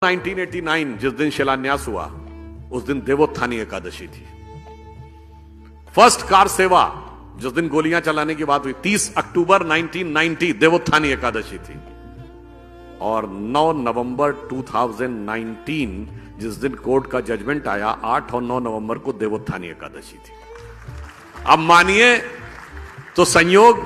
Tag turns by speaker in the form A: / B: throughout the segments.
A: 1989 जिस दिन शिलान्यास हुआ उस दिन देवोत्थानी एकादशी थी। फर्स्ट कार सेवा जिस दिन गोलियां चलाने की बात हुई 30 अक्टूबर 1990 देवोत्थानी एकादशी थी। और 9 नवंबर 2019 जिस दिन कोर्ट का जजमेंट आया 8 और 9 नवंबर को देवोत्थानी एकादशी थी। अब मानिए तो संयोग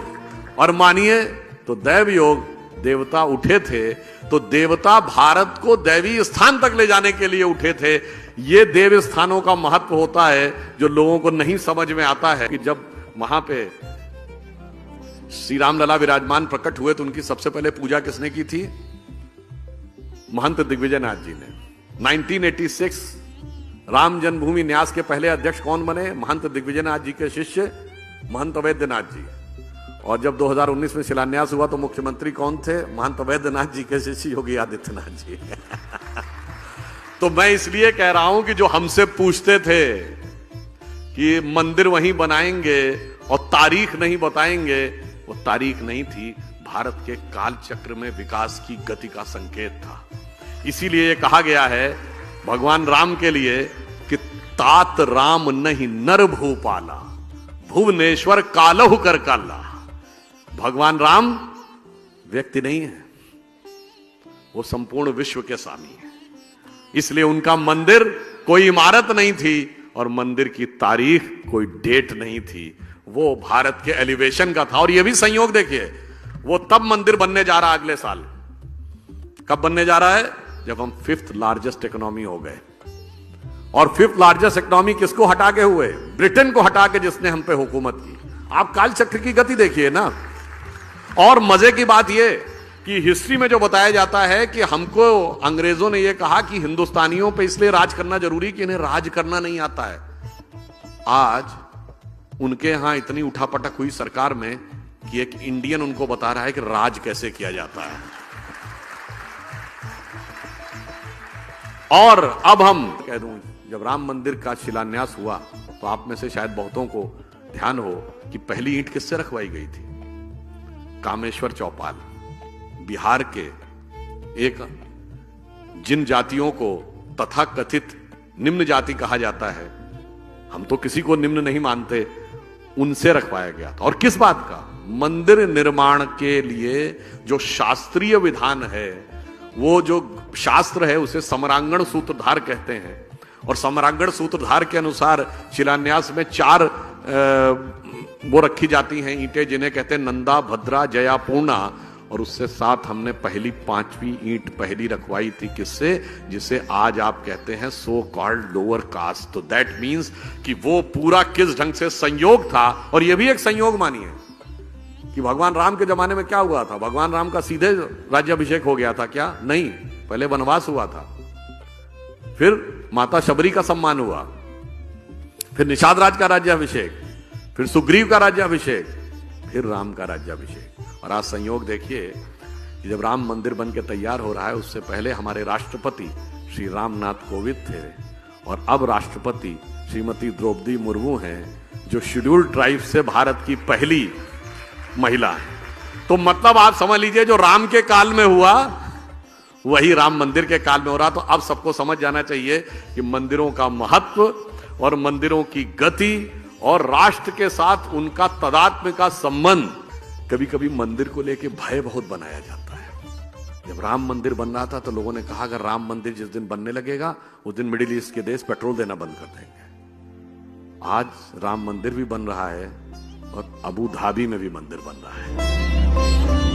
A: और मानिए तो दैव योग। देवता उठे थे तो देवता भारत को दैवी स्थान तक ले जाने के लिए उठे थे। ये देव स्थानों का महत्व होता है जो लोगों को नहीं समझ में आता है कि जब वहां पे श्री राम लला विराजमान प्रकट हुए तो उनकी सबसे पहले पूजा किसने की थी? महंत दिग्विजयनाथ जी ने। 1986 राम जन्मभूमि न्यास के पहले अध्यक्ष कौन बने? महंत दिग्विजयनाथ जी के शिष्य महंत वैद्यनाथ जी। और जब 2019 में शिलान्यास हुआ तो मुख्यमंत्री कौन थे? महंत वैद्यनाथ जी के शिष्य योगी आदित्यनाथ जी। तो मैं इसलिए कह रहा हूं कि जो हमसे पूछते थे कि मंदिर वहीं बनाएंगे और तारीख नहीं बताएंगे, वो तारीख नहीं थी, भारत के काल चक्र में विकास की गति का संकेत था। इसीलिए ये कहा गया है भगवान राम के लिए कि तात राम नहीं नर भूपाला, भुवनेश्वर कालहु कर काला। भगवान राम व्यक्ति नहीं है, वो संपूर्ण विश्व के स्वामी है। इसलिए उनका मंदिर कोई इमारत नहीं थी और मंदिर की तारीख कोई डेट नहीं थी, वो भारत के एलिवेशन का था। और ये भी संयोग देखिए, वो तब मंदिर बनने जा रहा अगले साल। कब बनने जा रहा है? जब हम 5th लार्जेस्ट इकोनॉमी हो गए। और 5th लार्जेस्ट इकोनॉमी किसको हटा के हुए? ब्रिटेन को हटा के, जिसने हम पे हुकूमत की। आप काल चक्र की गति देखिए ना। और मजे की बात यह कि हिस्ट्री में जो बताया जाता है कि हमको अंग्रेजों ने यह कहा कि हिंदुस्तानियों पे इसलिए राज करना जरूरी कि इन्हें राज करना नहीं आता है। आज उनके यहां इतनी उठापटक हुई सरकार में कि एक इंडियन उनको बता रहा है कि राज कैसे किया जाता है। और अब हम कह दूं, जब राम मंदिर का शिलान्यास हुआ तो आप में से शायद बहुतों को ध्यान हो कि पहली ईंट किससे रखवाई गई थी? कामेश्वर चौपाल, बिहार के एक जिन जातियों को तथाकथित निम्न जाति कहा जाता है, हम तो किसी को निम्न नहीं मानते, उनसे रखवाया गया था। और किस बात का? मंदिर निर्माण के लिए जो शास्त्रीय विधान है, वो जो शास्त्र है उसे समरांगण सूत्रधार कहते हैं। और समरांगण सूत्रधार के अनुसार शिलान्यास में 4 वो रखी जाती हैं ईंटें, जिन्हें कहते हैं नंदा, भद्रा, जया, पूर्णा। और उससे साथ हमने पहली 5वीं ईंट पहली रखवाई थी किससे? जिसे आज आप कहते हैं सो कॉल्ड लोअर कास्ट। तो दैट मीन्स कि वो पूरा किस ढंग से संयोग था। और यह भी एक संयोग मानिए कि भगवान राम के जमाने में क्या हुआ था? भगवान राम का सीधे राज्याभिषेक हो गया था क्या? नहीं, पहले वनवास हुआ था, फिर माता शबरी का सम्मान हुआ, फिर निषाद राज का राज्याभिषेक, फिर सुग्रीव का राज्याभिषेक, फिर राम का राज्याभिषेक। और आज संयोग देखिए कि जब राम मंदिर बन के तैयार हो रहा है, उससे पहले हमारे राष्ट्रपति श्री रामनाथ कोविंद थे और अब राष्ट्रपति श्रीमती द्रौपदी मुर्मू हैं, जो शेड्यूल्ड ट्राइब से भारत की पहली महिला है। तो मतलब आप समझ लीजिए, जो राम के काल में हुआ वही राम मंदिर के काल में हो रहा। तो अब सबको समझ जाना चाहिए कि मंदिरों का महत्व और मंदिरों की गति और राष्ट्र के साथ उनका तदात्म्य का संबंध, कभी कभी मंदिर को लेके भय बहुत बनाया जाता है। जब राम मंदिर बन रहा था तो लोगों ने कहा अगर राम मंदिर जिस दिन बनने लगेगा उस दिन मिडिल ईस्ट के देश पेट्रोल देना बंद कर देंगे। आज राम मंदिर भी बन रहा है और अबू धाबी में भी मंदिर बन रहा है।